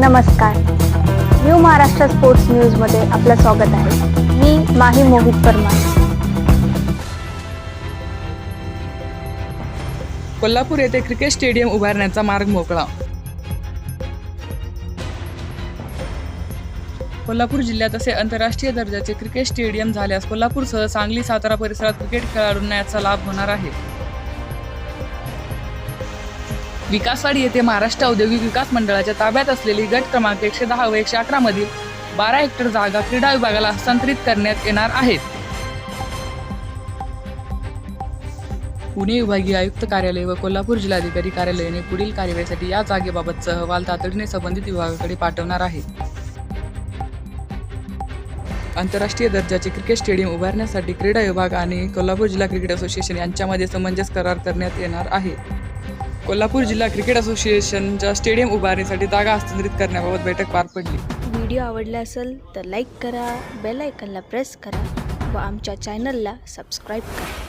नमस्कार. New Maharashtra sports न्यूजमध्ये आपलं स्वागत आहे. मी माही मोहित परमार. कोल्हापूर येथे क्रिकेट स्टेडियम उभारण्याचा मार्ग मोकळा. कोल्हापूर जिल्ह्यात असे आंतरराष्ट्रीय दर्जाचे क्रिकेट स्टेडियम झाल्यास कोल्हापूरसह सांगली, सातारा परिसरात क्रिकेट खेळाडूंना याचा लाभ होणार आहे. विकासवाडी येथे महाराष्ट्र औद्योगिक विकास मंडळाच्या ताब्यात असलेली गट क्रमांक 110 व 111 मधील 12 हेक्टर जागा क्रीडा विभागाला हस्तांतरित करण्यात येणार आहेत. पुणे विभागीय आयुक्त कार्यालय व कोल्हापूर जिल्हाधिकारी कार्यालयाने पुढील कार्यवाहीसाठी या जागेबाबतचा अहवाल तातडीने संबंधित विभागाकडे पाठवणार आहे. आंतरराष्ट्रीय दर्जाचे क्रिकेट स्टेडियम उभारण्यासाठी क्रीडा विभाग आणि कोल्हापूर जिल्हा क्रिकेट असोसिएशन यांच्यामध्ये समंजस करार करण्यात येणार आहे. कोल्हापूर जिल्हा क्रिकेट असोसिएशनच्या स्टेडियम उभारणीसाठी जागा हस्तांतरित करण्याबाबत बैठक पार पडली. व्हिडिओ आवडला असेल तर लाईक करा, बेल आयकॉनला प्रेस करा व आमच्या चॅनलला सबस्क्राईब करा.